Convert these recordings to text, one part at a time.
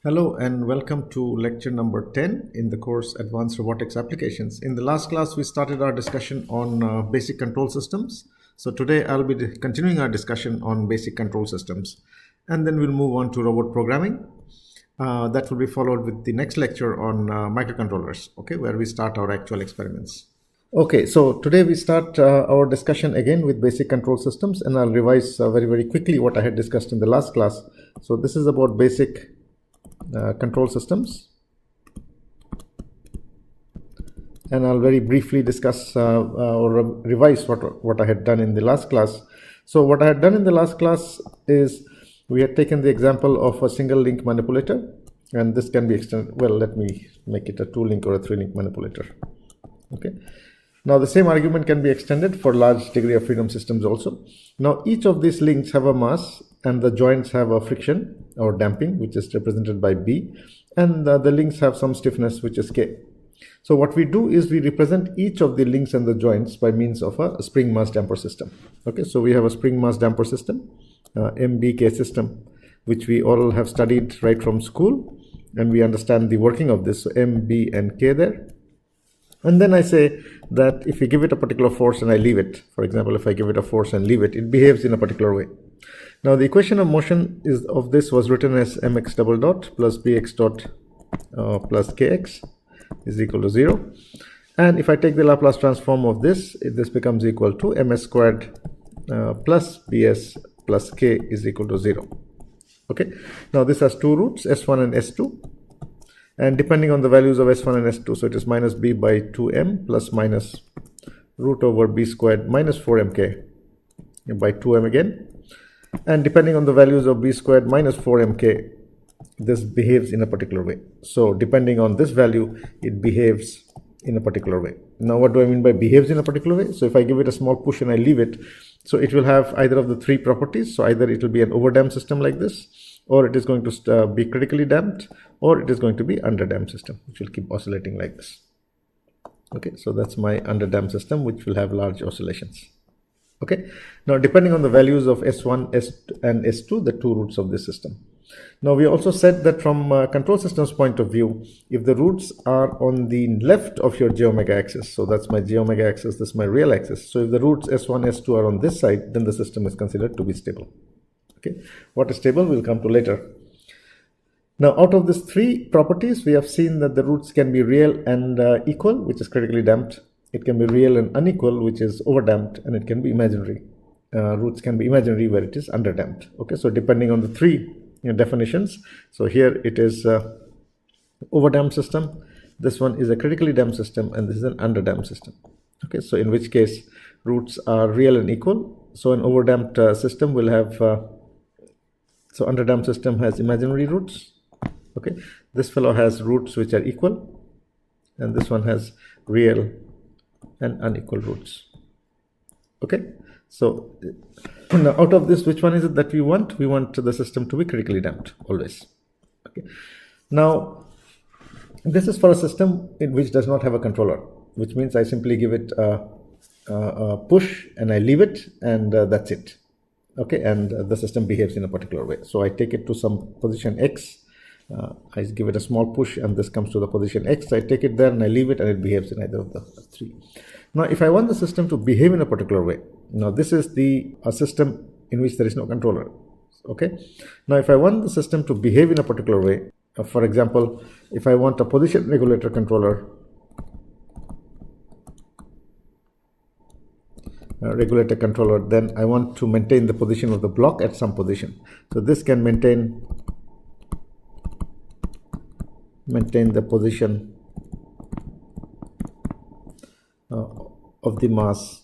Hello and welcome to lecture number 10 in the course Advanced Robotics Applications. In the last class, we started our discussion on basic control systems. So today I'll be continuing our discussion on basic control systems, and then we'll move on to robot programming. That will be followed with the next lecture on microcontrollers, okay, where we start our actual experiments. Okay, so today we start our discussion again with basic control systems, and I'll revise very quickly what I had discussed in the last class. So this is about basic control systems, and I'll very briefly discuss or revise what I had done in the last class. So what I had done in the last class is we had taken the example of a single link manipulator, and this can be extended. Well, let me make it a 2-link or a 3-link manipulator. Okay. Now the same argument can be extended for large degree of freedom systems also. Now each of these links have a mass, and the joints have a friction or damping, which is represented by B, and the links have some stiffness, which is K. So what we do is we represent each of the links and the joints by means of a spring mass damper system. Okay, so we have a spring mass damper system, MBK system, which we all have studied right from school, and we understand the working of this. So M, B, and K there. And then I say that if we give it a particular force and I leave it, for example, if I give it a force and leave it, it behaves in a particular way. Now the equation of motion of this was written as mx double dot plus bx dot plus kx is equal to 0. And if I take the Laplace transform of this, this becomes equal to ms squared plus bs plus k is equal to 0. Okay. Now this has two roots, s1 and s2. And depending on the values of s1 and s2, so it is minus b by 2m plus minus root over b squared minus 4mk by 2m again. And depending on the values of b squared minus 4mk, this behaves in a particular way. So depending on this value, it behaves in a particular way. Now what do I mean by behaves in a particular way? So if I give it a small push and I leave it, so it will have either of the three properties. So either it will be an overdamped system like this, or it is going to be critically damped, or it is going to be underdamped system, which will keep oscillating like this. Okay, so that's my underdamped system, which will have large oscillations. Okay, now depending on the values of S1, S2, and S2, the two roots of this system. Now we also said that from control systems point of view, if the roots are on the left of your j omega axis, so that's my j omega axis, this is my real axis. So if the roots S1, S2 are on this side, then the system is considered to be stable. Okay, what is stable we'll come to later. Now out of these three properties, we have seen that the roots can be real and equal, which is critically damped. It can be real and unequal, which is overdamped, and it can be imaginary. Roots can be imaginary where it is underdamped. Okay, so depending on the three definitions, so here it is overdamped system, this one is a critically damped system, and this is an underdamped system. Okay, so in which case roots are real and equal. So an overdamped system will have so underdamped system has imaginary roots. Okay, this fellow has roots which are equal, and this one has real and unequal roots. Okay, so now out of this, which one is it that we want? We want the system to be critically damped always. Okay, now this is for a system in which does not have a controller, which means I simply give it a push and I leave it, and that's it. Okay, and the system behaves in a particular way. So I take it to some position x, I give it a small push, and this comes to the position x. I take it there and I leave it, and it behaves in either of the three. Now if I want the system to behave in a particular way, now this is a system in which there is no controller. Okay, now if I want the system to behave in a particular way, for example, if I want a position regulator controller, then I want to maintain the position of the block at some position. So this can maintain the position of the mass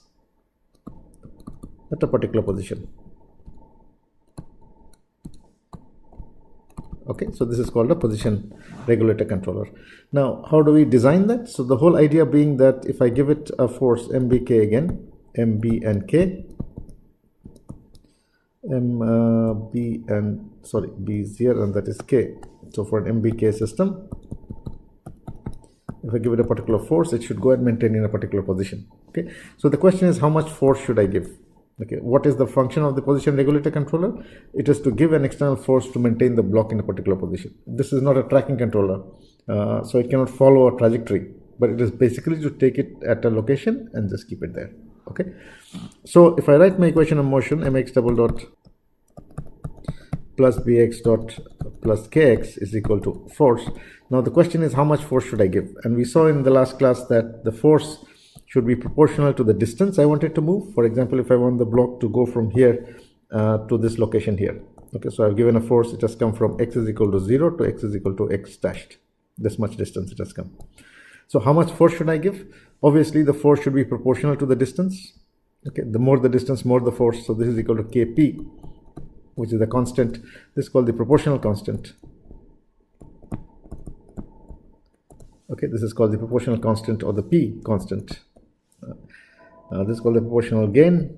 at a particular position. Okay, so this is called a position regulator controller. Now how do we design that? So the whole idea being that if I give it a force MBK again, MB and K, B is here and that is K. So for an MBK system, if I give it a particular force, it should go and maintain in a particular position. Okay, so the question is, how much force should I give? Okay, what is the function of the position regulator controller? It is to give an external force to maintain the block in a particular position. This is not a tracking controller, so it cannot follow a trajectory, but it is basically to take it at a location and just keep it there. Okay, so if I write my equation of motion, mx double dot plus bx dot plus kx is equal to force. Now the question is, how much force should I give? And we saw in the last class that the force should be proportional to the distance I wanted to move. For example, if I want the block to go from here to this location here. Okay, so I've given a force, it has come from x is equal to 0 to x is equal to x dashed. This much distance it has come. So how much force should I give? Obviously, the force should be proportional to the distance. Okay, the more the distance, more the force. So this is equal to Kp, which is the constant. This is called the proportional constant. Okay, this is called the proportional constant or the P constant. This is called the proportional gain.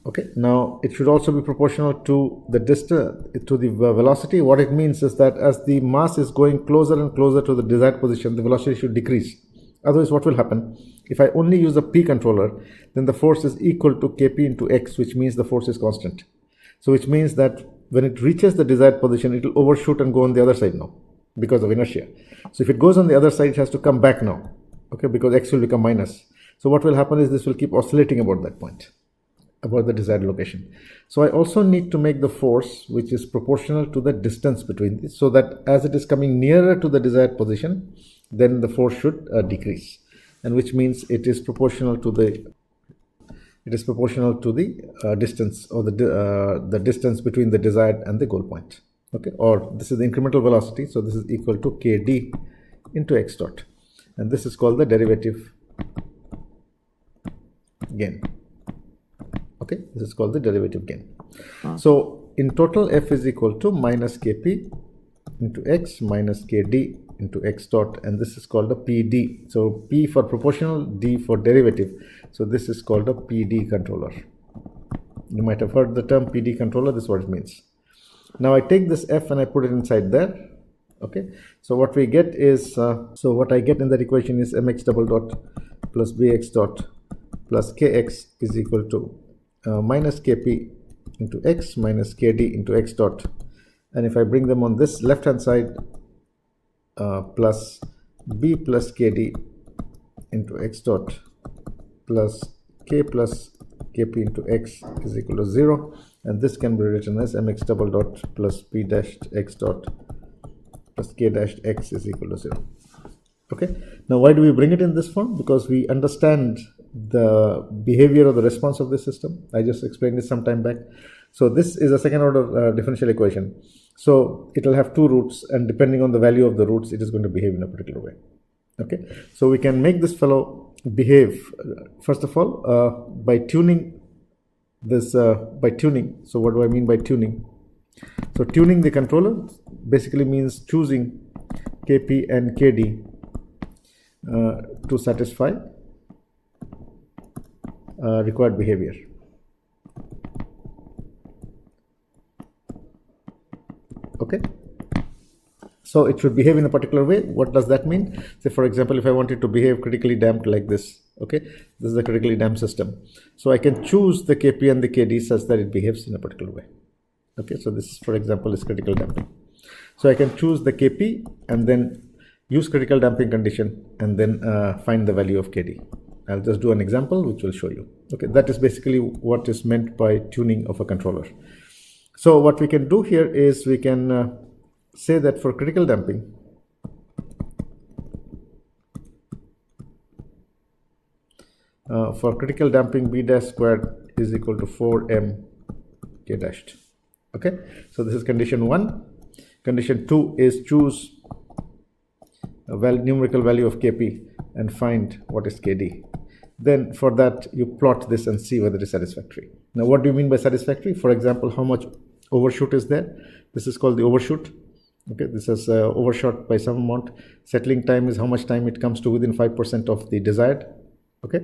Okay, now it should also be proportional to the distance, to the velocity. What it means is that as the mass is going closer and closer to the desired position, the velocity should decrease. Otherwise, what will happen? If I only use the P controller, then the force is equal to Kp into x, which means the force is constant. So which means that when it reaches the desired position, it will overshoot and go on the other side now because of inertia. So if it goes on the other side, it has to come back now, okay, because x will become minus. So what will happen is this will keep oscillating about that point, about the desired location. So I also need to make the force which is proportional to the distance between these, so that as it is coming nearer to the desired position, then the force should decrease, and which means it is proportional to the distance, or the distance between the desired and the goal point. Okay, or this is the incremental velocity, so this is equal to kd into x dot, and this is called the derivative gain. Okay, this is called the derivative gain. So in total, F is equal to minus Kp into x minus Kd into x dot, and this is called a PD. So P for proportional, D for derivative. So this is called a PD controller. You might have heard the term PD controller. This is what it means. Now I take this F and I put it inside there. Okay, so what we get is, so what I get in that equation is mx double dot plus bx dot plus kx is equal to minus Kp into x minus Kd into x dot, and if I bring them on this left hand side, plus b plus Kd into x dot plus k plus Kp into x is equal to 0, and this can be written as mx double dot plus p dashed x dot plus k dashed x is equal to 0. Okay, now why do we bring it in this form? Because we understand the behavior of the response of this system. I just explained this some time back. So this is a second order differential equation. So it will have two roots, and depending on the value of the roots, it is going to behave in a particular way. Okay, so we can make this fellow behave first of all by tuning this, by tuning. So what do I mean by tuning? So tuning the controller basically means choosing Kp and Kd to satisfy required behavior. Okay, so it should behave in a particular way. What does that mean? Say for example, if I wanted to behave critically damped like this, okay, this is a critically damped system, so I can choose the Kp and the Kd such that it behaves in a particular way. Okay, so this for example is critical damping. So I can choose the Kp and then use critical damping condition and then find the value of Kd. I'll just do an example which will show you. Okay, that is basically what is meant by tuning of a controller. So what we can do here is we can say that for critical damping, b dash squared is equal to 4m k dashed. Okay, so this is condition 1. Condition 2 is choose a numerical value of Kp and find what is Kd. Then for that you plot this and see whether it is satisfactory. Now what do you mean by satisfactory? For example, how much overshoot is there? This is called the overshoot. Okay, this is overshot by some amount. Settling time is how much time it comes to within 5% of the desired. Okay,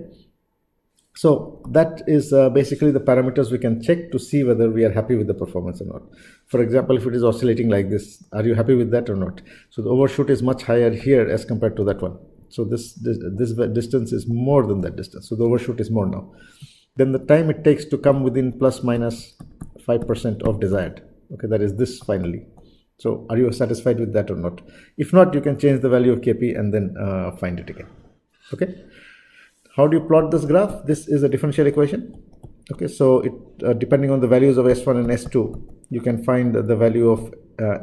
so that is basically the parameters we can check to see whether we are happy with the performance or not. For example, if it is oscillating like this, are you happy with that or not? So the overshoot is much higher here as compared to that one. So this distance is more than that distance. So the overshoot is more now. then the time it takes to come within plus minus 5% of desired. Okay, that is this finally. So are you satisfied with that or not? If not, you can change the value of Kp and then find it again. Okay, how do you plot this graph? This is a differential equation. Okay, so it depending on the values of S1 and S2, you can find the value of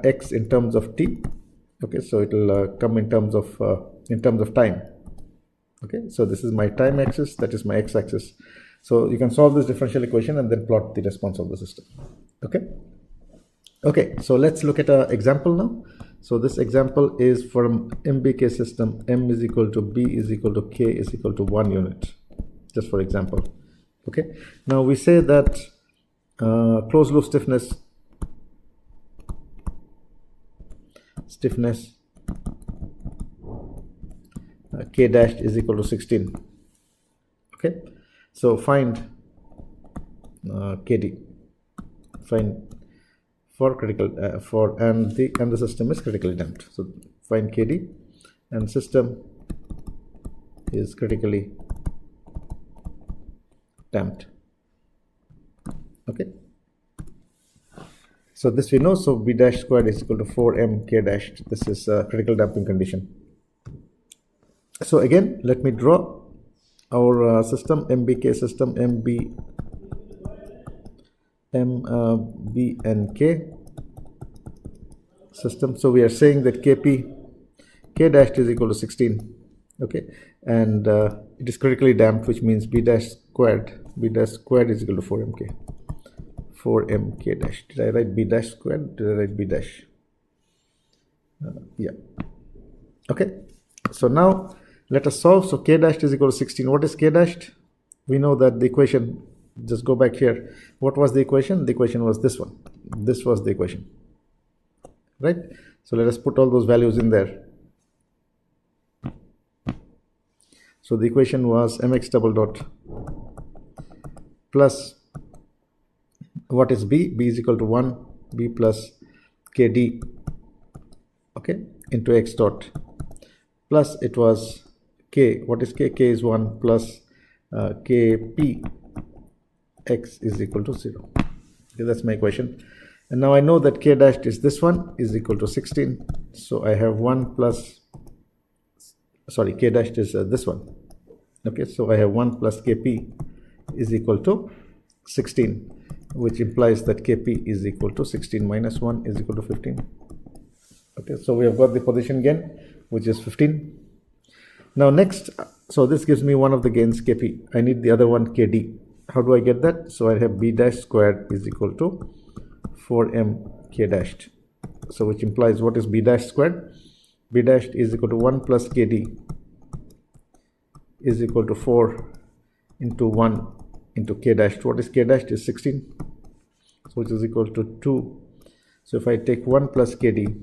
x in terms of t. Okay, so it will come in terms of time. Okay, so this is my time axis, that is my x-axis. So you can solve this differential equation and then plot the response of the system. Okay, so let's look at an example now. So this example is from MBK system. M is equal to B is equal to K is equal to 1 unit, just for example. Okay, now we say that closed loop stiffness K dashed is equal to 16. Okay, so find KD, find for critical and the system is critically damped. So find KD and system is critically damped. Okay, so this we know. So B dash squared is equal to 4m K dashed. This is a critical damping condition. So again, let me draw our system, MBK system, B and K system. So we are saying that K dashed is equal to 16. Okay, and it is critically damped, which means B dash squared is equal to 4m K dash. Did I write B dash squared? Did I write B dash? Yeah. Okay, so now let us solve. So K dashed is equal to 16. What is K dashed? We know that the equation, just go back here. What was the equation? The equation was this one. This was the equation, right? So let us put all those values in there. So the equation was mx double dot plus, what is B? B is equal to 1, B plus KD, okay, into x dot, plus it was K. What is K? K is 1 plus KP x is equal to 0. Okay, that's my equation. And now I know that K dashed is this one is equal to 16. So I have 1 plus, sorry, K dashed is this one. Okay, so I have 1 plus KP is equal to 16, which implies that KP is equal to 16 minus 1 is equal to 15. Okay, so we have got the position gain, which is 15. Now next, so this gives me one of the gains KP. I need the other one KD. How do I get that? So I have B dash squared is equal to 4m K dashed. So which implies, what is B dash squared? B dashed is equal to 1 plus KD is equal to 4 into 1 into K dashed. What is K dashed? Is 16, so which is equal to 2. So if I take 1 plus KD,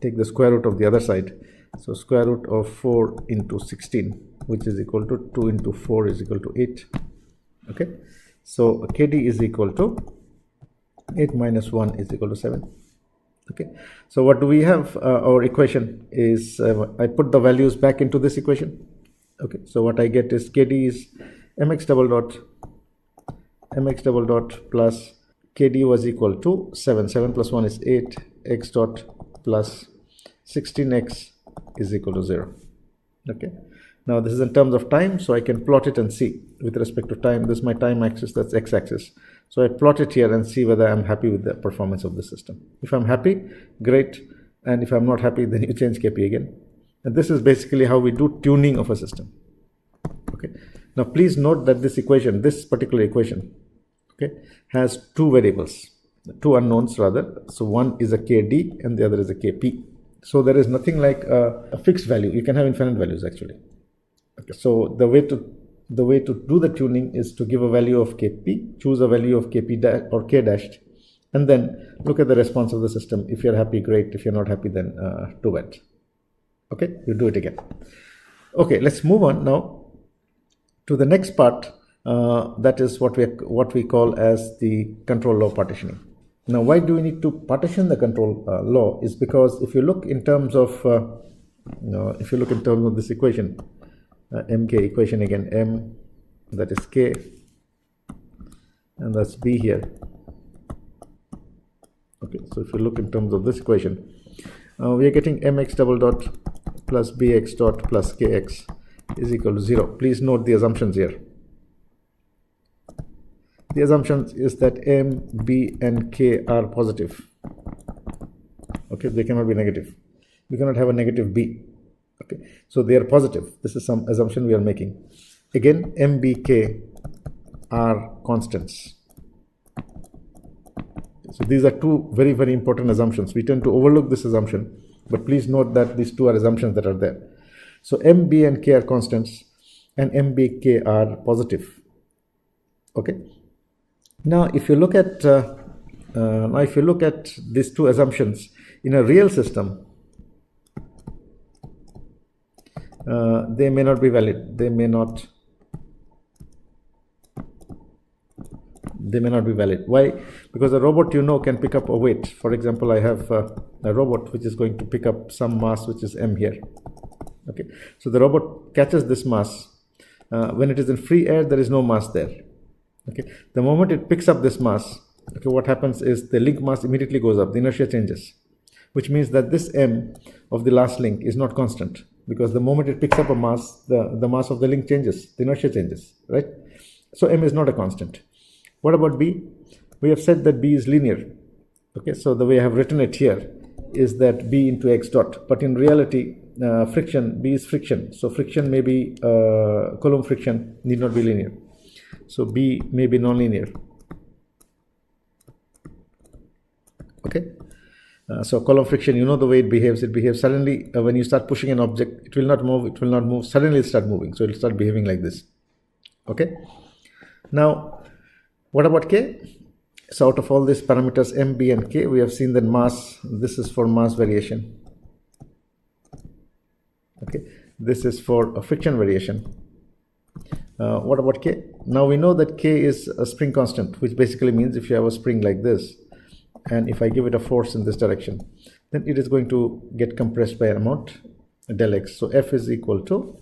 take the square root of the other side. So square root of 4 into 16, which is equal to 2 into 4 is equal to 8. Okay, so KD is equal to 8 minus 1 is equal to 7. Okay, so what do we have? Our equation is, I put the values back into this equation. Okay, so what I get is KD is mx double dot plus KD was equal to 7. 7 plus 1 is 8, x dot plus 16x is equal to 0. Okay, now this is in terms of time, so I can plot it and see with respect to time. This is my time axis, that's x-axis. So I plot it here and see whether I'm happy with the performance of the system. If I'm happy, great, and if I'm not happy, then you change KP again. And this is basically how we do tuning of a system. Okay, now please note that this equation, this particular equation, okay, has two variables, two unknowns rather. So one is a KD and the other is a KP. So there is nothing like a fixed value. You can have infinite values actually. Okay, so the way to do the tuning is to give a value of KP, choose a value of KP dash or K dashed, and then look at the response of the system. If you're happy, great. If you're not happy, then too bad. Okay, you do it again. Okay, let's move on now to the next part. That is what we call as the control law partitioning. Now, why do we need to partition the control law? Is because if you look in terms of this equation, MK equation again, M, that is K, and that's b here. Okay, so if you look in terms of this equation, we are getting mx double dot plus bx dot plus kx is equal to 0. Please note the assumptions here. The assumption is that m, b and k are positive. Okay, they cannot be negative. We cannot have a negative b. Okay, so they are positive. This is some assumption we are making. Again, m, b, k are constants. So these are two very, very important assumptions. We tend to overlook this assumption, but please note that these two are assumptions that are there. So m, b and k are constants, and m, b, k are positive. Okay. Now, if you look at these two assumptions in a real system, they may not be valid. They may not be valid. Why? Because a robot, can pick up a weight. For example, I have a robot which is going to pick up some mass, which is m here. Okay, so the robot catches this mass. When it is in free air, there is no mass there. Okay, the moment it picks up this mass, okay, what happens is the link mass immediately goes up. The inertia changes, which means that this m of the last link is not constant, because the moment it picks up a mass, the mass of the link changes, the inertia changes, right? So m is not a constant. What about b? We have said that b is linear. Okay, so the way I have written it here is that b into x dot, but in reality, friction, b is friction. So friction may be Coulomb friction, need not be linear. So b may be nonlinear. Okay. So Coulomb friction, the way it behaves. It behaves suddenly when you start pushing an object. It will not move. Suddenly it start moving. So it will start behaving like this. Okay. Now, what about k? So out of all these parameters m, b and k, we have seen that mass, this is for mass variation. Okay. This is for a friction variation. What about k? Now we know that k is a spring constant, which basically means if you have a spring like this, and if I give it a force in this direction, then it is going to get compressed by an amount del x. So F is equal to,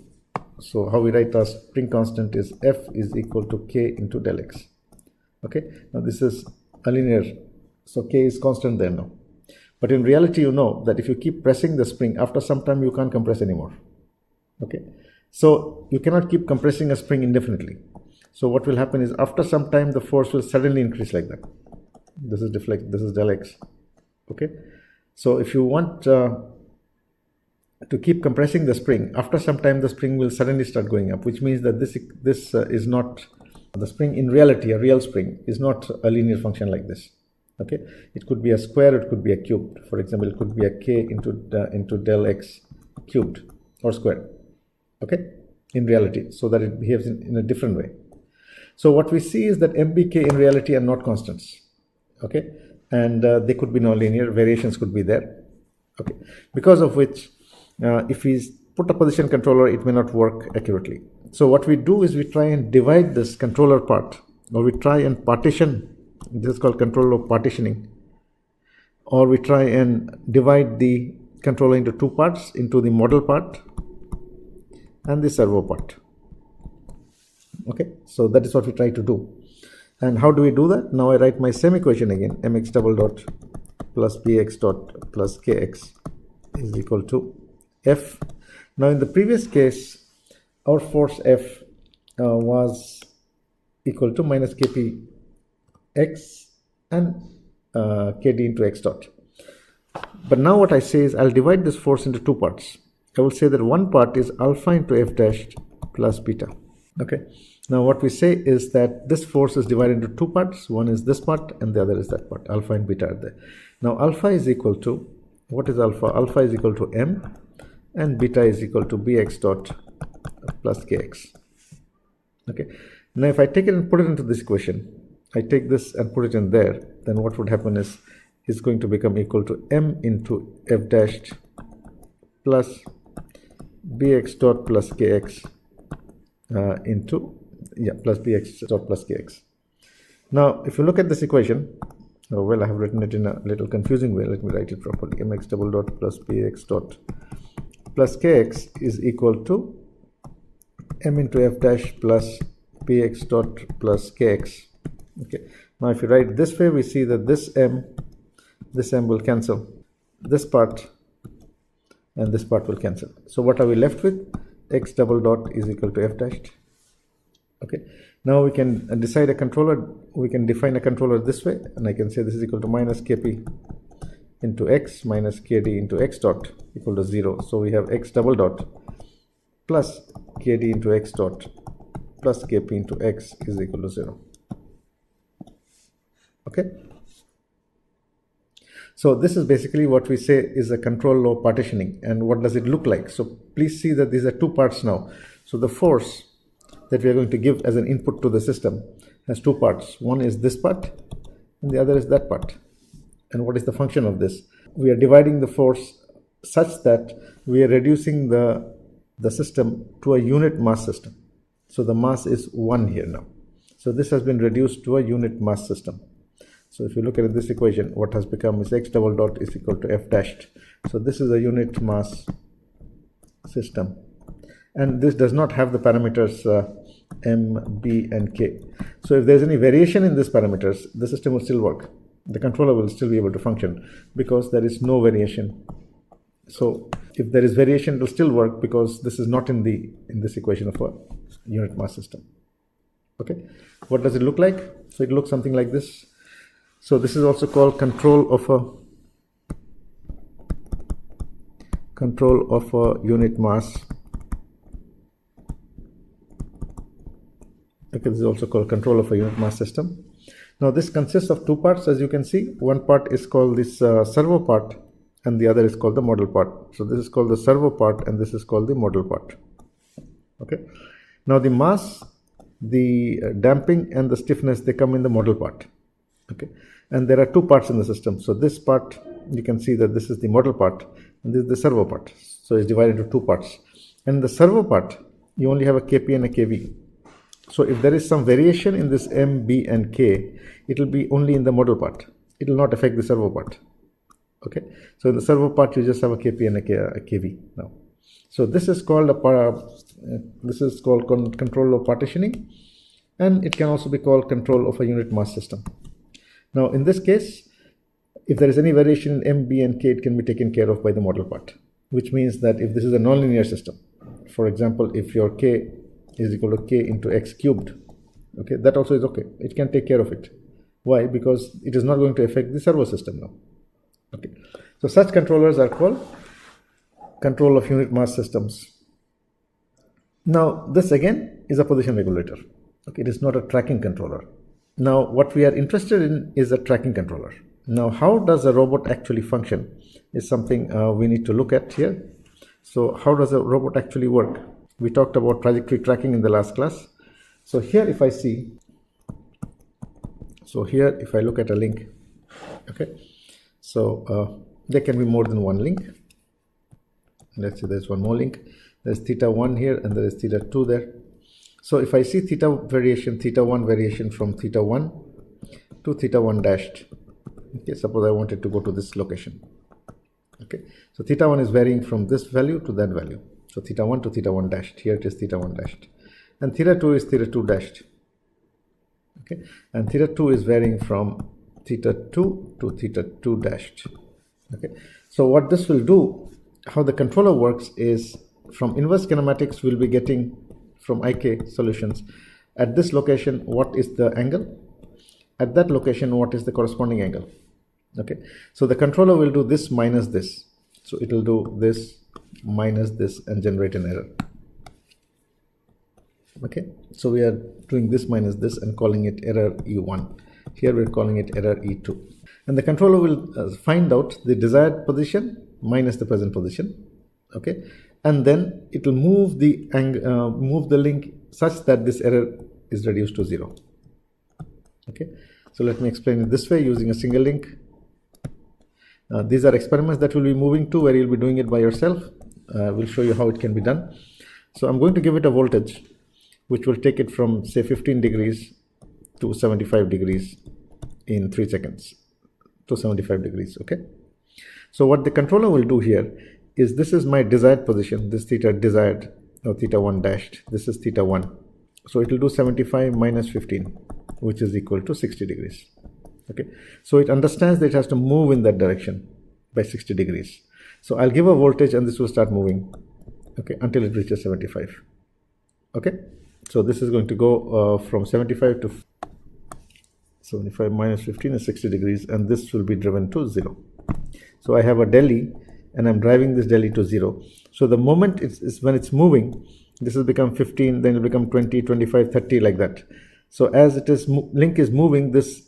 so how we write our spring constant is F is equal to K into del x. Okay, now this is a linear, so K is constant there now. But in reality, you know that if you keep pressing the spring, after some time you can't compress anymore. Okay, so you cannot keep compressing a spring indefinitely. So what will happen is after some time the force will suddenly increase like that. This is deflect, this is del x. Okay, so if you want to keep compressing the spring, after some time the spring will suddenly start going up, which means that this is not the spring. In reality, a real spring is not a linear function like this. Okay, it could be a square, it could be a cubed. For example, it could be a k into del x cubed or squared. Okay, in reality, so that it behaves in a different way. So what we see is that mbk in reality are not constants. Okay, and they could be nonlinear, variations could be there. Okay, because of which if we put a position controller, it may not work accurately. So what we do is we try and divide this controller part, or we try and partition. This is called controller partitioning, or we try and divide the controller into two parts, into the model part and the servo part. Okay, so that is what we try to do. And how do we do that? Now I write my same equation again, mx double dot plus bx dot plus kx is equal to F. Now in the previous case, our force F was equal to minus kp x and kd into x dot. But now what I say is I'll divide this force into two parts. I will say that one part is alpha into f dashed plus beta. Okay. Now what we say is that this force is divided into two parts. One is this part and the other is that part. Alpha and beta are there. Now alpha is equal to, what is alpha? Alpha is equal to m and beta is equal to bx dot plus kx. Okay. Now if I take it and put it into this equation, I take this and put it in there, then what would happen is it's going to become equal to m into f dashed plus bx dot plus kx into plus bx dot plus kx. Now if you look at this equation, well, I have written it in a little confusing way. Let me write it properly. Mx double dot plus bx dot plus kx is equal to m into f dash plus bx dot plus kx Okay, now if you write this way, we see that this m will cancel, this part and this part will cancel. So what are we left with? X double dot is equal to f dashed. Okay, now we can decide a controller, we can define a controller this way, and I can say this is equal to minus kp into x minus kd into x dot equal to 0. So we have x double dot plus kd into x dot plus kp into x is equal to 0. Okay, so this is basically what we say is a control law partitioning. And what does it look like? So please see that these are two parts now. So the force that we are going to give as an input to the system has two parts. One is this part and the other is that part. And what is the function of this? We are dividing the force such that we are reducing the system to a unit mass system. So the mass is 1 here now. So this has been reduced to a unit mass system. So if you look at this equation, what has become is x double dot is equal to f dashed. So this is a unit mass system. And this does not have the parameters m, b, and k. So if there's any variation in these parameters, the system will still work. The controller will still be able to function because there is no variation. So if there is variation, it will still work because this is not in this equation of a unit mass system. Okay, what does it look like? So it looks something like this. So this is also called control of a unit mass. Okay, this is also called control of a unit mass system. Now this consists of two parts, as you can see. One part is called this servo part and the other is called the model part. So this is called the servo part and this is called the model part. Okay, now the mass, the damping and the stiffness, they come in the model part. Okay, and there are two parts in the system. So this part, you can see that this is the model part and this is the servo part. So it's divided into two parts. And the servo part, you only have a kp and a kv. So if there is some variation in this m, b, and k, it will be only in the model part. It will not affect the servo part. Okay, so in the servo part, you just have a kp and a kv now. So this is called control of partitioning, and it can also be called control of a unit mass system. Now in this case, if there is any variation in m, b, and k, it can be taken care of by the model part, which means that if this is a nonlinear system, for example, if your k is equal to k into x cubed, okay, that also is okay. It can take care of it. Why? Because it is not going to affect the servo system now. Okay, so such controllers are called control of unit mass systems. Now this again is a position regulator. Okay, it is not a tracking controller. Now what we are interested in is a tracking controller. Now how does a robot actually function is something we need to look at here. So how does a robot actually work? We talked about trajectory tracking in the last class. So here if I see, so here if I look at a link, okay, so there can be more than one link. Let's say there's one more link. There's theta 1 here and there is theta 2 there. So if I see theta 1 variation from theta 1 to theta 1 dashed, okay, suppose I wanted to go to this location. Okay, so theta 1 is varying from this value to that value. So theta 1 to theta 1 dashed. Here it is theta 1 dashed. And theta 2 is theta 2 dashed. Okay, and theta 2 is varying from theta 2 to theta 2 dashed. Okay, so what this will do, how the controller works is from inverse kinematics we'll be getting from IK solutions. At this location, what is the angle? At that location, what is the corresponding angle? Okay, so the controller will do this minus this. So it will do this minus this and generate an error. Okay, so we are doing this minus this and calling it error E1. Here we're calling it error E2. And the controller will find out the desired position minus the present position. Okay, and then it will move the link such that this error is reduced to 0. Okay, so let me explain it this way using a single link. These are experiments that we'll be moving to where you'll be doing it by yourself. We'll show you how it can be done. So I'm going to give it a voltage which will take it from say 15 degrees to 75 degrees in 3 seconds to 75 degrees. Okay, so what the controller will do here is, this is my desired position, this theta desired, or theta 1 dashed, this is theta 1. So it will do 75 minus 15. which is equal to 60 degrees. Okay, so it understands that it has to move in that direction by 60 degrees. So I'll give a voltage and this will start moving, okay, until it reaches 75. Okay, so this is going to go from 75 to 75 minus 15 is 60 degrees, and this will be driven to 0. So I have a delay and I'm driving this delay to 0. So the moment it's when it's moving, this will become 15, then it will become 20, 25, 30, like that. So as it is link is moving, this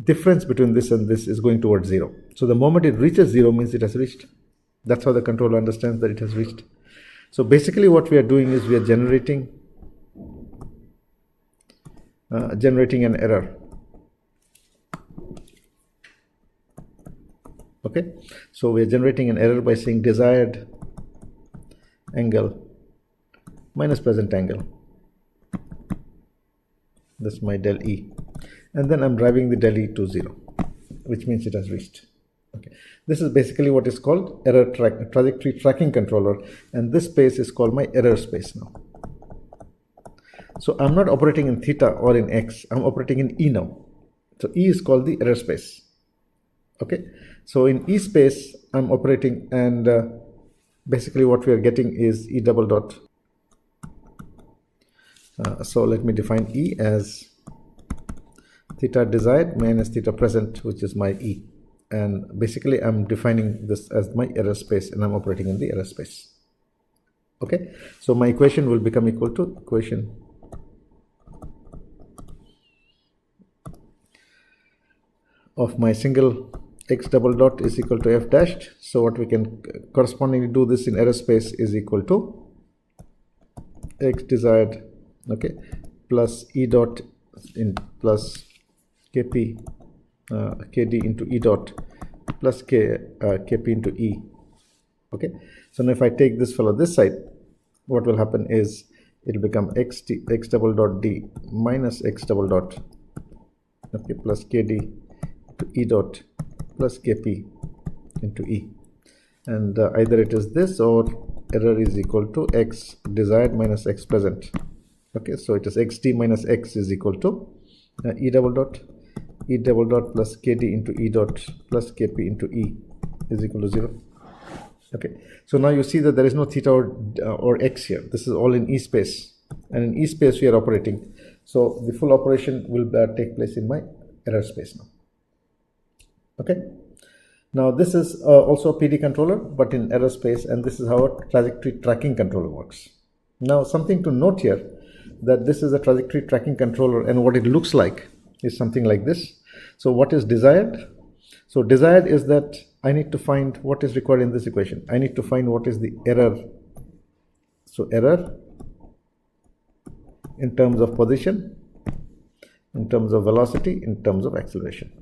difference between this and this is going towards 0. So the moment it reaches 0 means it has reached. That's how the controller understands that it has reached. So basically what we are doing is we are generating an error. Okay, so we are generating an error by saying desired angle minus present angle. That's my del E, and then I'm driving the del E to 0, which means it has reached. Okay, this is basically what is called trajectory tracking controller, and this space is called my error space now. So I'm not operating in theta or in x, I'm operating in E now. So E is called the error space. Okay, so in E space I'm operating, and basically what we are getting is E double dot. So let me define E as theta desired minus theta present, which is my E, and basically I'm defining this as my error space, and I'm operating in the error space. Okay, so my equation will become equal to equation of my single x double dot is equal to f dashed. So what we can correspondingly do this in error space is equal to x desired, okay, plus E dot in plus kp kd into E dot plus kp into E. Okay, so now if I take this fellow this side, what will happen is it will become x double dot d minus x double dot, okay, plus kd to E dot plus kp into E, and either it is this or error is equal to x desired minus x present. Okay, so it is xt minus x is equal to E double dot plus kd into E dot plus kp into E is equal to 0. Okay, so now you see that there is no theta or x here. This is all in E space, and in E space we are operating. So the full operation will take place in my error space now. Okay, now this is also a PD controller but in error space, and this is how a trajectory tracking controller works. Now something to note here, that this is a trajectory tracking controller, and what it looks like is something like this. So what is desired? So desired is that I need to find what is required in this equation. I need to find what is the error. So error in terms of position, in terms of velocity, in terms of acceleration.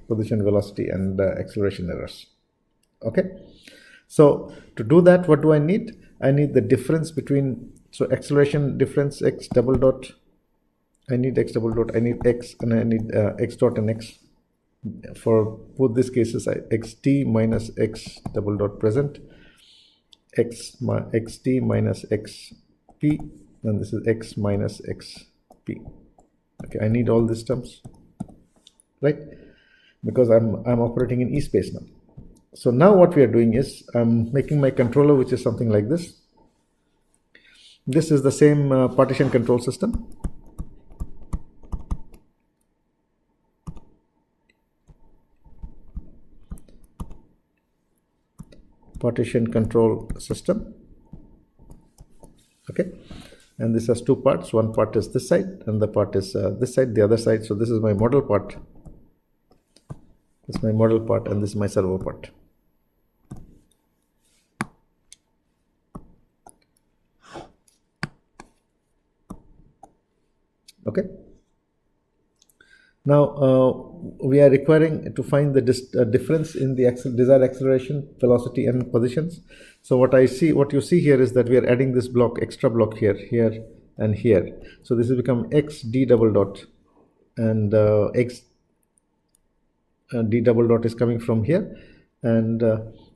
Position, velocity, and acceleration errors. Okay, so to do that, what do I need? I need the difference between, so acceleration difference x double dot, I need x double dot, I need x, and I need x dot and x. For both these cases, xt minus x double dot present, xt minus xp, and this is x minus xp. Okay, I need all these terms, right? Because I'm operating in E space now. So now what we are doing is I'm making my controller, which is something like this. This is the same partition control system. Partition control system. Okay, and this has two parts. One part is this side, and the part is this side, the other side. So this is my model part. This is my model part, and this is my servo part. Okay. Now we are requiring to find the difference in the desired acceleration, velocity, and positions. So what you see here is that we are adding this block, extra block here, here, and here. So this will become x d double dot, and x d double dot is coming from here, and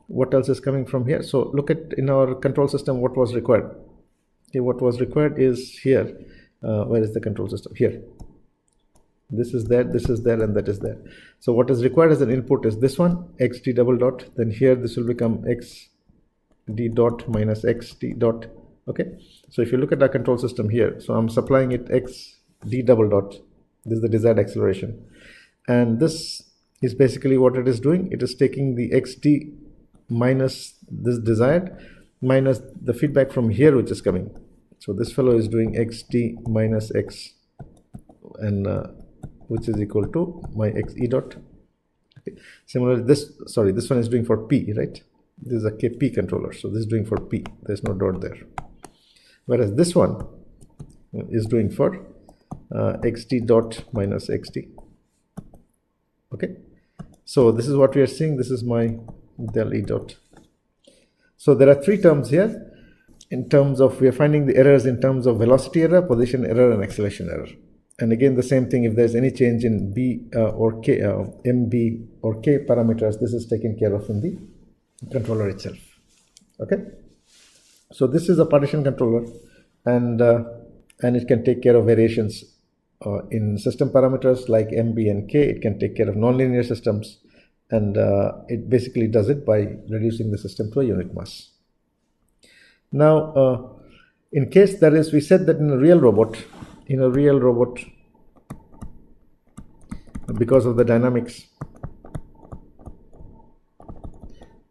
what else is coming from here? So look at in our control system what was required. Okay, what was required is here Where is the control system? Here. This is there, and that is there. So what is required as an input is this one, xd double dot. Then here this will become xd dot minus xd dot. Okay. So if you look at our control system here, so I'm supplying it xd double dot. This is the desired acceleration. And this is basically what it is doing. It is taking the xd minus this desired minus the feedback from here which is coming. So this fellow is doing xd minus x, and which is equal to my xe dot. Okay. Similarly, this one is doing for p, right? This is a kp controller, so this is doing for p. There's no dot there. Whereas this one is doing for xd dot minus xd. Okay. So this is what we are seeing. This is my del E dot. So there are three terms here. In terms of, we are finding the errors in terms of velocity error, position error, and acceleration error. And again, the same thing, if there's any change in B or K, MB or K parameters, this is taken care of in the controller itself. Okay. So this is a partition controller, and it can take care of variations in system parameters like MB and K. It can take care of nonlinear systems, and it basically does it by reducing the system to a unit mass. Now, in case there is, we said that in a real robot, because of the dynamics,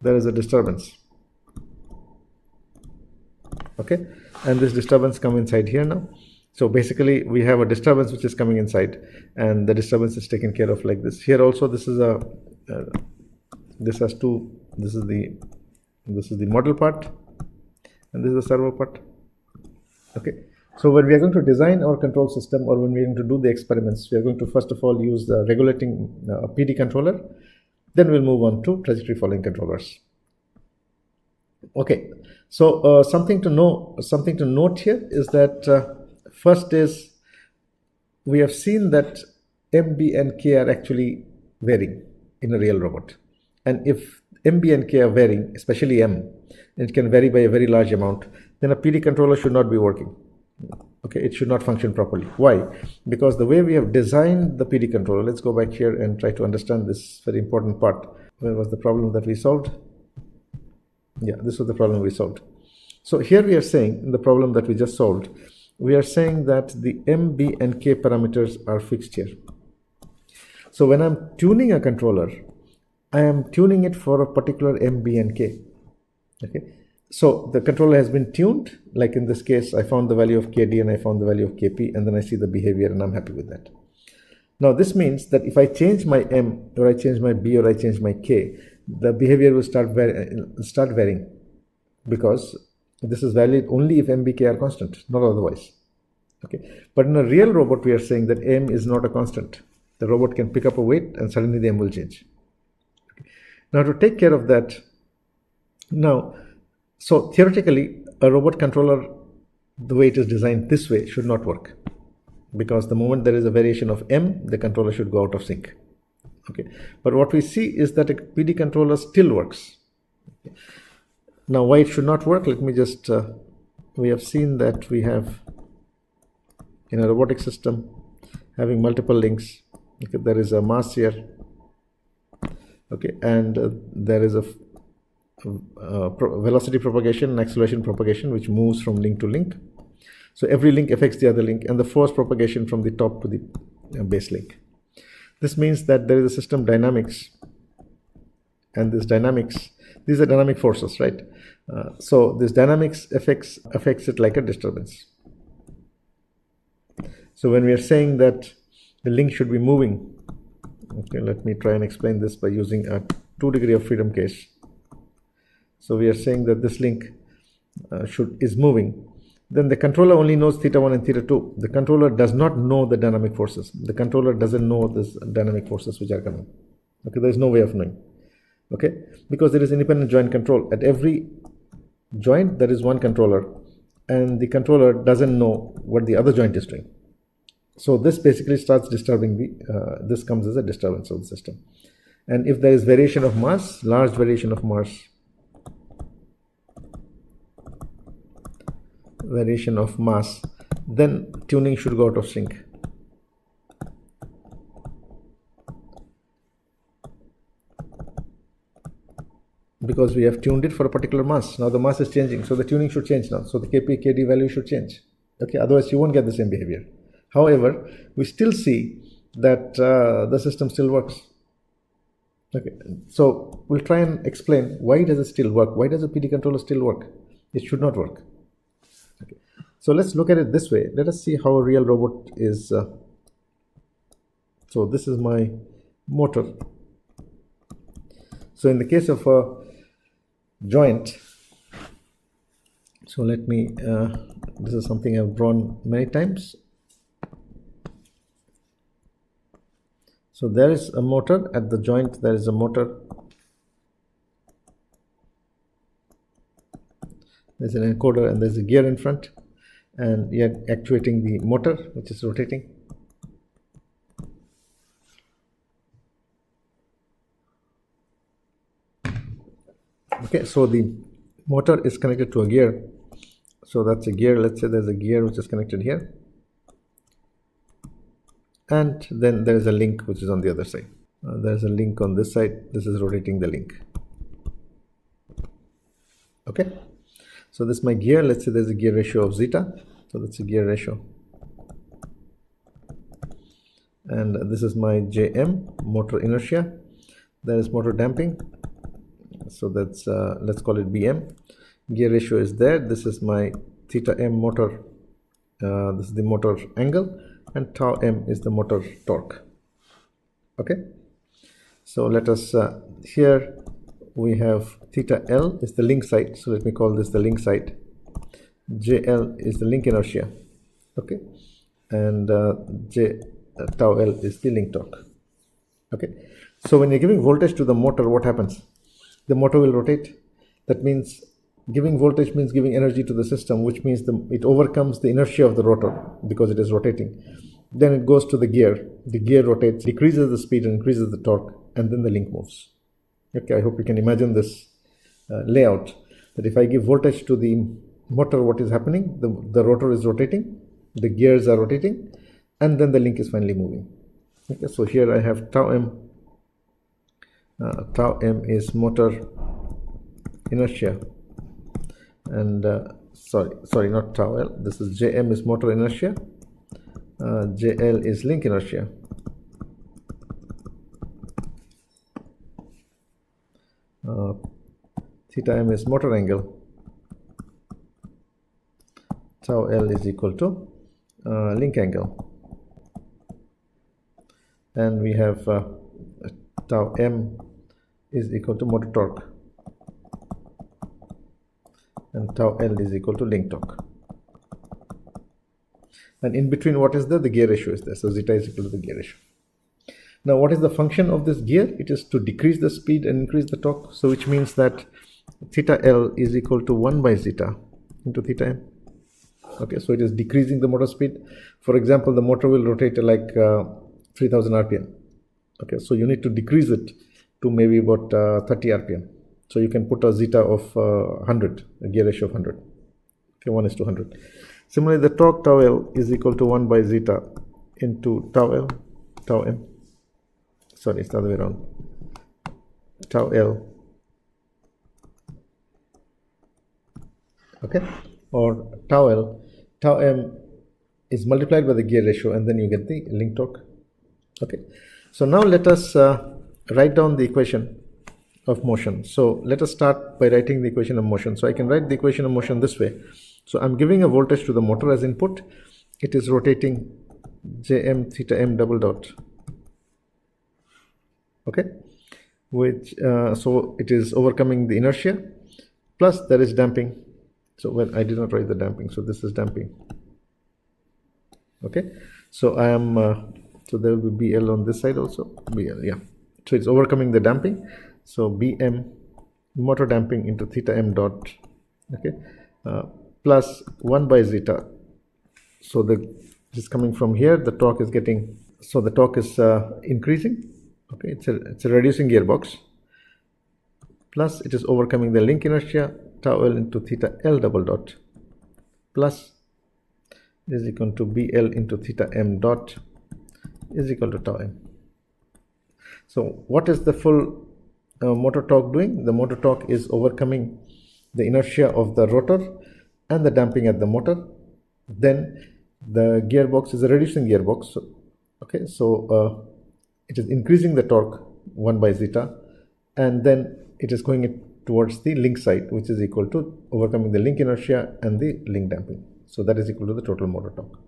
there is a disturbance. Okay, and this disturbance comes inside here now. So basically, we have a disturbance which is coming inside, and the disturbance is taken care of like this. Here also, this is a this has two. This is the model part, and this is the servo part. Okay. So when we are going to design our control system, or when we are going to do the experiments, we are going to first of all use the regulating PD controller. Then we'll move on to trajectory following controllers. Okay. So something to note here is that first is, we have seen that MB and K are actually varying in a real robot. And if MB and K are varying, especially M, it can vary by a very large amount, then a PD controller should not be working. Okay, it should not function properly. Why? Because the way we have designed the PD controller, let's go back here and try to understand this very important part. Where was the problem that we solved? Yeah, this was the problem we solved. So here we are saying, in the problem that we just solved, we are saying that the MB and K parameters are fixed here. So when I'm tuning a controller, I am tuning it for a particular MB and K. Okay. So the controller has been tuned, like in this case, I found the value of KD and I found the value of KP, and then I see the behavior and I'm happy with that. Now this means that if I change my M, or I change my B, or I change my K, the behavior will start varying, because this is valid only if M, B, K are constant, not otherwise. Okay. But in a real robot, we are saying that M is not a constant. The robot can pick up a weight and suddenly the M will change. Okay. Now to take care of that, so theoretically, a robot controller, the way it is designed this way, should not work, because the moment there is a variation of M, the controller should go out of sync. Okay. But what we see is that a PD controller still works. Okay. Now, why it should not work? Let me just, we have seen that we have, in a robotic system, having multiple links. Okay, there is a mass here. Okay, and there is a velocity propagation and acceleration propagation, which moves from link to link. So every link affects the other link, and the force propagation from the top to the base link. This means that there is a system dynamics, and this dynamics, these are dynamic forces, right? So this dynamics affects it like a disturbance. So when we are saying that the link should be moving, okay, let me try and explain this by using a 2 degree of freedom case. So we are saying that this link is moving. Then the controller only knows theta 1 and theta 2. The controller does not know the dynamic forces. The controller doesn't know this dynamic forces which are coming. Okay, there is no way of knowing. Okay, because there is independent joint control. At every joint, there is one controller, and the controller doesn't know what the other joint is doing. So this basically starts disturbing this comes as a disturbance of the system. And if there is variation of mass, large variation of mass, then tuning should go out of sync. Because we have tuned it for a particular mass. Now the mass is changing, so the tuning should change now. So the Kp, Kd value should change. Okay, otherwise you won't get the same behavior. However, we still see that the system still works. Okay, so we'll try and explain why does it still work? Why does a PD controller still work? It should not work. Okay, so let's look at it this way. Let us see how a real robot is. So this is my motor. So in the case of a joint, so let me, this is something I've drawn many times. So there is a motor at the joint, there is a motor. There's an encoder and there's a gear in front, and you're actuating the motor which is rotating. Okay, so the motor is connected to a gear. So that's a gear. Let's say there's a gear which is connected here. And then there is a link which is on the other side. There's a link on this side. This is rotating the link. Okay, so this is my gear. Let's say there's a gear ratio of zeta. So that's a gear ratio. And this is my Jm, motor inertia. There is motor damping. So that's let's call it Bm. Gear ratio is there. This is my theta m motor. This is the motor angle, and tau m is the motor torque. Okay, so let us here we have theta l is the link side, so let me call this the link side. Jl is the link inertia. Okay, and tau l is the link torque. Okay, so when you're giving voltage to the motor, what happens? The motor will rotate. That means giving voltage means giving energy to the system, which means it overcomes the inertia of the rotor because it is rotating. Then it goes to the gear. The gear rotates, decreases the speed and increases the torque, and then the link moves. Okay, I hope you can imagine this layout, that if I give voltage to the motor, what is happening? The rotor is rotating, the gears are rotating, and then the link is finally moving. Okay, so here I have tau m. Tau m is motor inertia, and sorry, not tau l. This is Jm is motor inertia. Jl is link inertia. Theta m is motor angle. Tau l is equal to link angle, and we have tau m is equal to motor torque, and tau l is equal to link torque. And in between, what is there? The gear ratio is there. So zeta is equal to the gear ratio. Now, what is the function of this gear? It is to decrease the speed and increase the torque. So which means that theta L is equal to 1 by zeta into theta M. Okay, so it is decreasing the motor speed. For example, the motor will rotate like 3000 RPM. Okay, so you need to decrease it to maybe about 30 RPM. So you can put a zeta of 100, a gear ratio of 100. Okay, 1 is to 100. Similarly, the torque tau L is equal to 1 by zeta into tau L, tau M. Sorry, it's the other way around. Tau L. Okay, or tau L, tau M is multiplied by the gear ratio, and then you get the link torque. Okay, so now let us write down the equation of motion. So let us start by writing the equation of motion. So I can write the equation of motion this way. So I'm giving a voltage to the motor as input. It is rotating Jm theta m double dot. Okay, which so it is overcoming the inertia, plus there is damping. So well, I did not write the damping, so this is damping. Okay, so I am so there will be BL on this side also. BL, yeah. So it's overcoming the damping. So Bm motor damping into theta m dot. Okay, plus 1 by zeta. So this coming from here, the torque is getting, so the torque is increasing. Okay, it's a reducing gearbox, plus it is overcoming the link inertia, tau L into theta L double dot, plus is equal to BL into theta M dot is equal to tau M. So what is the full motor torque doing? The motor torque is overcoming the inertia of the rotor and the damping at the motor. Then the gearbox is a reducing gearbox. So it is increasing the torque 1 by zeta, and then it is going towards the link side, which is equal to overcoming the link inertia and the link damping. So that is equal to the total motor torque.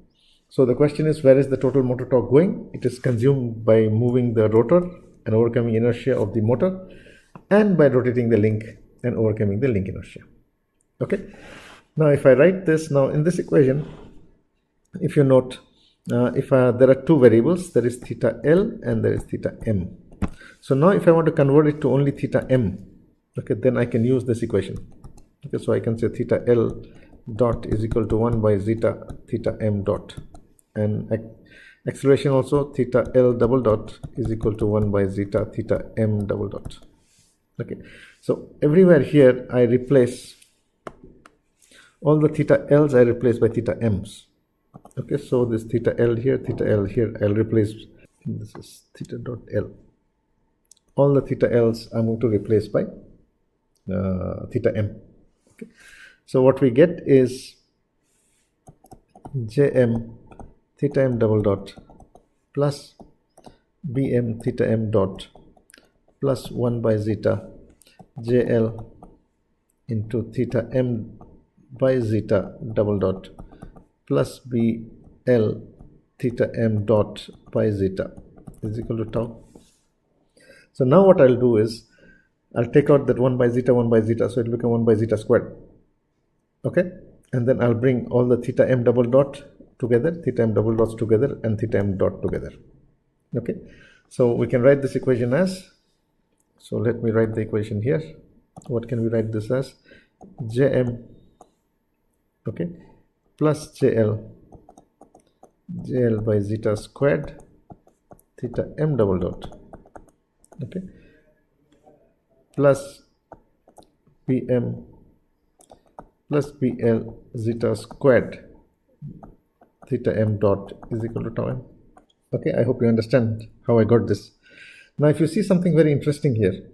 So the question is, where is the total motor torque going? It is consumed by moving the rotor and overcoming inertia of the motor, and by rotating the link and overcoming the link inertia. Okay. Now if I write this now in this equation, if you note, there are two variables, there is theta L and there is theta M. So now if I want to convert it to only theta M, okay, then I can use this equation. Okay, so I can say theta L dot is equal to 1 by zeta theta M dot, and acceleration also theta L double dot is equal to 1 by zeta theta M double dot. Okay, so everywhere here I replace all the theta L's, I replace by theta M's. Okay, so this theta L here, I'll replace, this is theta dot L. All the theta L's I'm going to replace by theta M. Okay, so what we get is Jm theta M double dot plus Bm theta M dot plus 1 by zeta JL into theta M by zeta double dot plus BL theta M dot by zeta is equal to tau. So now what I'll do is I'll take out that 1 by zeta, so it will become 1 by zeta squared. Okay, and then I'll bring all the theta M double dot together, theta M double dots together, and theta M dot together. Okay, so we can write this equation as, so let me write the equation here. What can we write this as? Jm, okay, plus JL by zeta squared theta M double dot, okay, plus Bm plus BL zeta squared theta M dot is equal to tau M. Okay, I hope you understand how I got this. Now if you see something very interesting here,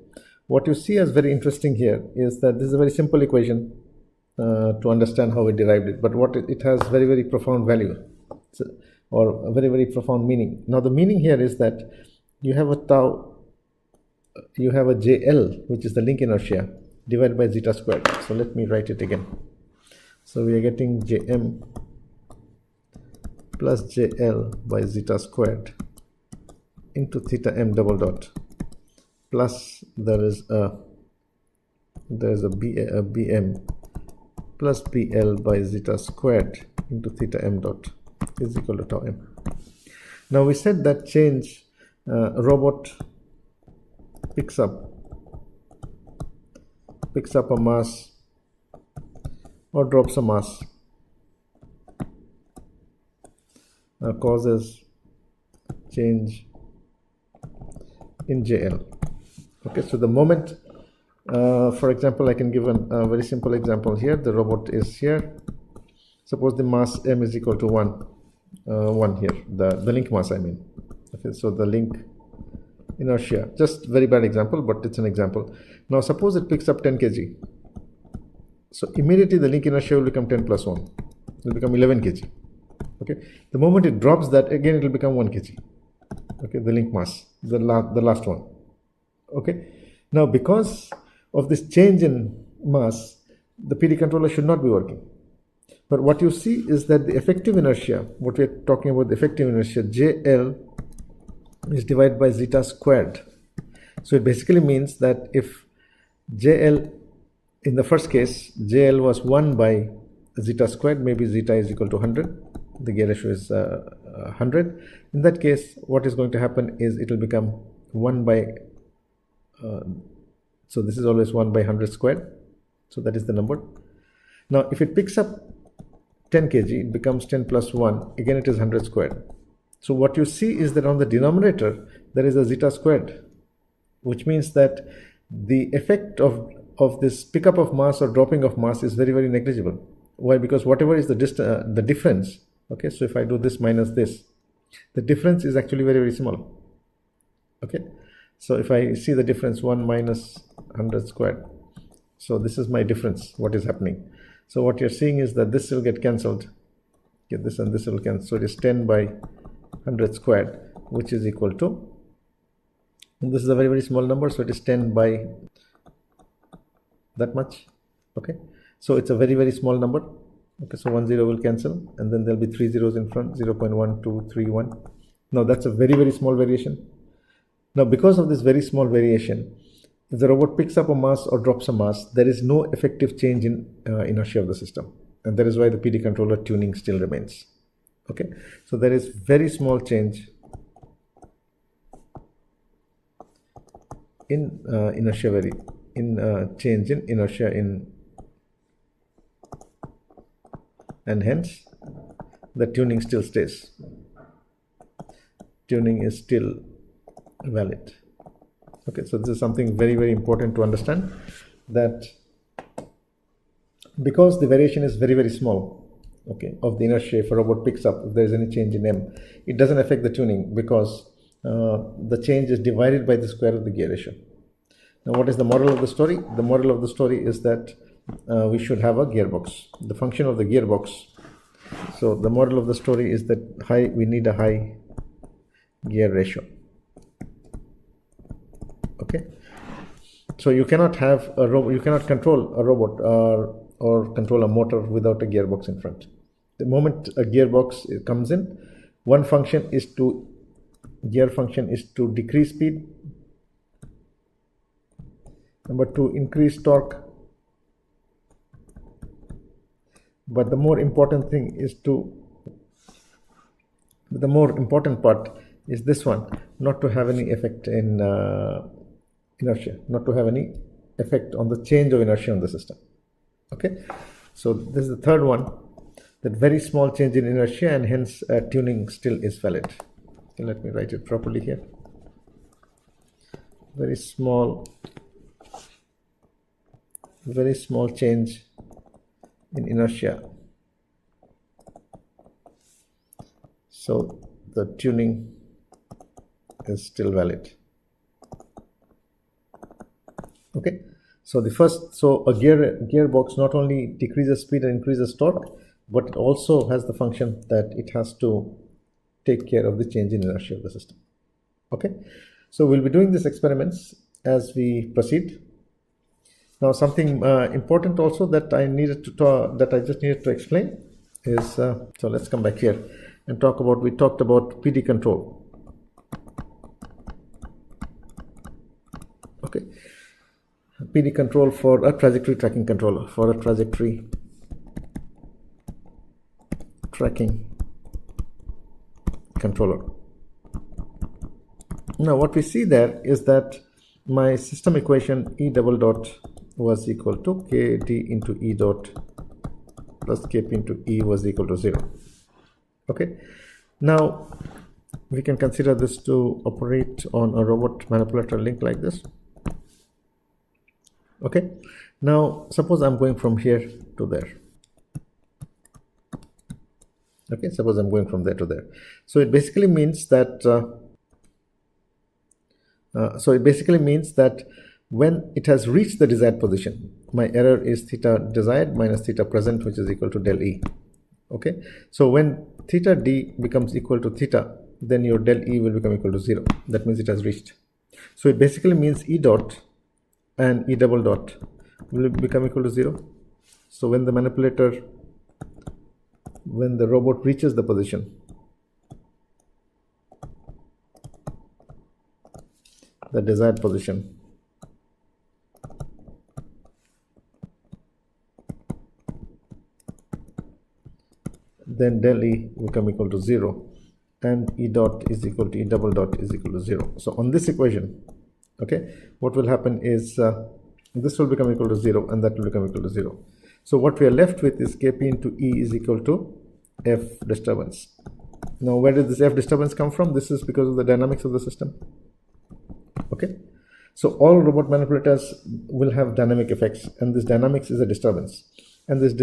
what you see as very interesting here is that this is a very simple equation to understand how we derived it, but what it has very, very profound value, or a very, very profound meaning. Now the meaning here is that you have a tau, you have a JL, which is the link inertia, divided by zeta squared. So let me write it again. So we are getting Jm plus JL by zeta squared into theta M double dot plus there is a Bm plus BL by zeta squared into theta M dot is equal to tau M. Now we said that change robot picks up a mass or drops a mass, causes change in JL. Okay, so the moment, for example, I can give a very simple example here. The robot is here. Suppose the mass M is equal to 1 here, the link mass I mean. Okay, so the link inertia, just very bad example, but it's an example. Now suppose it picks up 10 kg. So immediately the link inertia will become 10 plus 1. It will become 11 kg. Okay, the moment it drops that, again it will become 1 kg. Okay, the link mass, the last one. Okay, now because of this change in mass, the PD controller should not be working. But what you see is that the effective inertia, what we are talking about, the effective inertia, JL is divided by zeta squared. So it basically means that if JL, in the first case, JL was 1 by zeta squared, maybe zeta is equal to 100, the gear ratio is 100. In that case, what is going to happen is it will become 1 by, so this is always 1 by 100 squared. So that is the number. Now if it picks up 10 kg, it becomes 10 plus 1, again it is 100 squared. So what you see is that on the denominator there is a zeta squared, which means that the effect of this pickup of mass or dropping of mass is very, very negligible. Why? Because whatever is the difference Okay, so if I do this minus this, the difference is actually very, very small. Okay, so if I see the difference, 1 minus 100 squared, so this is my difference, what is happening. So what you're seeing is that this will get cancelled. Okay, this and this will cancel. So it is 10 by 100 squared, which is equal to, and this is a very, very small number, so it is 10 by that much. Okay, so it's a very, very small number. Okay, so 1 0 will cancel, and then there'll be 3 zeros in front, 0.1231. Now that's a very, very small variation. Now because of this very small variation, if the robot picks up a mass or drops a mass, there is no effective change in inertia of the system, and that is why the PD controller tuning still remains. Okay, so there is very small change in inertia, change in inertia and hence the tuning still stays. Tuning is still valid. Okay, so this is something very, very important to understand, that because the variation is very, very small, okay, of the inertia, if a robot picks up, if there is any change in m, it doesn't affect the tuning because the change is divided by the square of the gear ratio. Now what is the moral of the story? The moral of the story is that we should have a gearbox. The function of the gearbox, so the moral of the story is that we need a high gear ratio. Okay, so you cannot have a robot, you cannot control a robot or control a motor without a gearbox in front. The moment a gearbox comes in, gear function is to decrease speed, number 2, increase torque, but the more important part is this one, not to have any effect in inertia, not to have any effect on the change of inertia on the system. Okay, so this is the third one, that very small change in inertia and hence tuning still is valid. Okay, let me write it properly here. Very small change in inertia, so the tuning is still valid. Okay, so a gearbox not only decreases speed and increases torque, but it also has the function that it has to take care of the change in inertia of the system. Okay, so we'll be doing these experiments as we proceed. Now something important also that I just needed to explain is, so let's come back here and we talked about PD control. Okay, PD control for a trajectory tracking controller, Now what we see there is that my system equation E double dot was equal to KD into E dot plus Kp into E was equal to 0. Okay, now we can consider this to operate on a robot manipulator link like this. Okay, now suppose I'm going from here to there. Okay, suppose I'm going from there to there. So it basically means that when it has reached the desired position, my error is theta desired minus theta present, which is equal to del E. Okay, so when theta d becomes equal to theta, then your del E will become equal to 0. That means it has reached. So it basically means E dot and E double dot will become equal to 0. So when the robot reaches the position, the desired position, then del E will become equal to 0 and E dot is equal to E double dot is equal to 0. So on this equation, okay, what will happen is this will become equal to 0 and that will become equal to 0. So what we are left with is Kp into E is equal to F disturbance. Now where did this F disturbance come from? This is because of the dynamics of the system. Okay, so all robot manipulators will have dynamic effects, and this dynamics is a disturbance, and this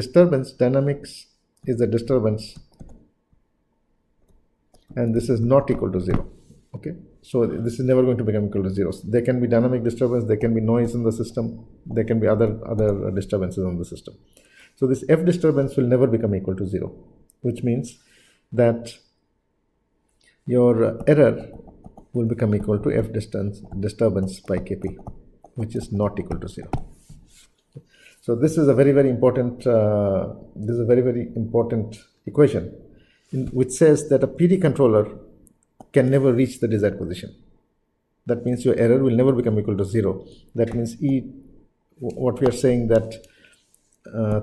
dynamics is a disturbance and this is not equal to 0. Okay, so this is never going to become equal to 0. So there can be dynamic disturbance, there can be noise in the system, there can be other disturbances on the system. So this F disturbance will never become equal to 0, which means that your error will become equal to F disturbance by Kp, which is not equal to 0. So this is a very important equation which says that a PD controller can never reach the desired position. That means your error will never become equal to 0. That means what we are saying that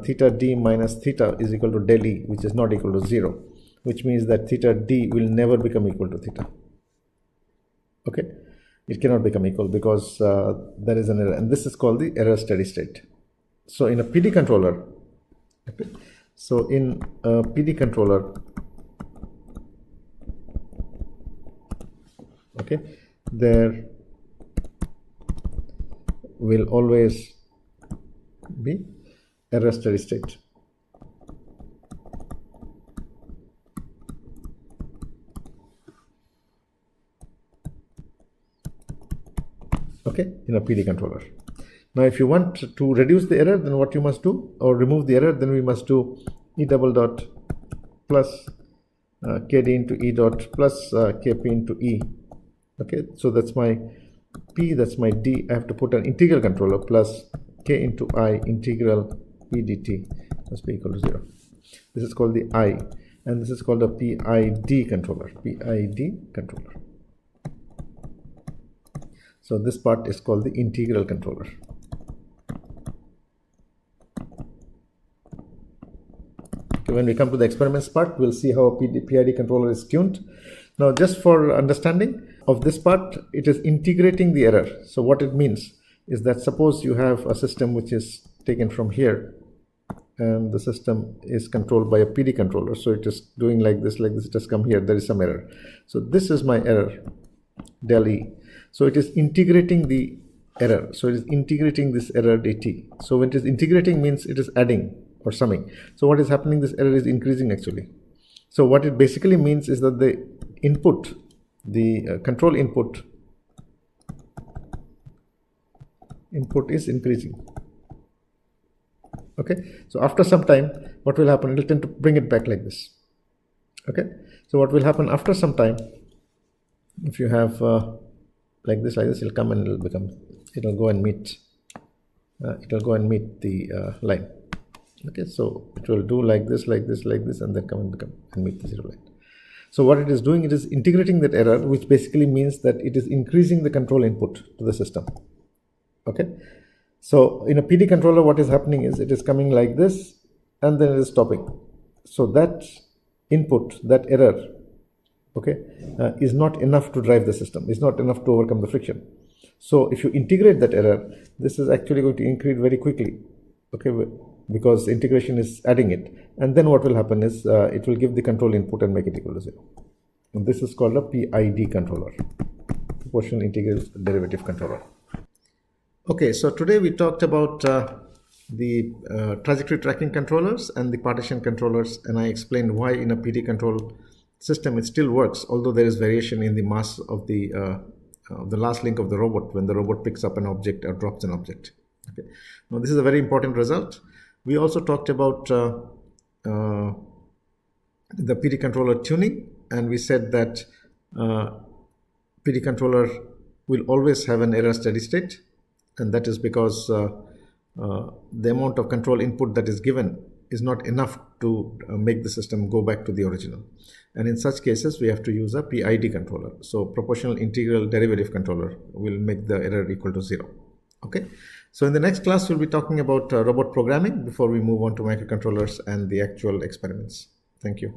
theta d minus theta is equal to del E, which is not equal to 0, which means that theta d will never become equal to theta. Okay, it cannot become equal because there is an error, and this is called the error steady state. So in a PD controller, okay, there will always be error steady state. Okay, in a PD controller. Now if you want to reduce the error, then what you must do, or remove the error, then we must do E double dot plus Kd into E dot plus Kp into E. Okay, so that's my P, that's my D. I have to put an integral controller plus K into I integral E dt must be equal to 0. This is called the I, and this is called a PID controller. PID controller. So this part is called the integral controller. Okay, when we come to the experiments part, we'll see how a PID controller is tuned. Now, just for understanding of this part, it is integrating the error. So what it means is that suppose you have a system which is taken from here, and the system is controlled by a PD controller. So it is doing like this, it has come here, there is some error. So this is my error, del E. So it is integrating the error. So it is integrating this error dt. So when it is integrating means it is adding or summing. So what is happening, this error is increasing actually. So what it basically means is that the input, the control input is increasing. Okay, so after some time what will happen, it will tend to bring it back like this. Okay, so what will happen after some time, if you have like this, it will come and it will go and meet the line. Okay, so it will do like this, and then come and meet the 0 line. So what it is doing, it is integrating that error, which basically means that it is increasing the control input to the system. Okay, so in a PD controller, what is happening is it is coming like this, and then it is stopping. So that input, that error, okay, is not enough to drive the system, is not enough to overcome the friction. So if you integrate that error, this is actually going to increase very quickly. Okay, because integration is adding it, and then what will happen is it will give the control input and make it equal to 0. And this is called a PID controller, proportional integral derivative controller. Okay, so today we talked about the trajectory tracking controllers and the partition controllers, and I explained why in a PD control system it still works, although there is variation in the mass of the last link of the robot when the robot picks up an object or drops an object. Okay, now this is a very important result. We also talked about the PD controller tuning, and we said that PD controller will always have an error steady state, and that is because the amount of control input that is given is not enough to make the system go back to the original. And in such cases, we have to use a PID controller. So proportional integral derivative controller will make the error equal to 0. Okay, so in the next class, we'll be talking about robot programming before we move on to microcontrollers and the actual experiments. Thank you.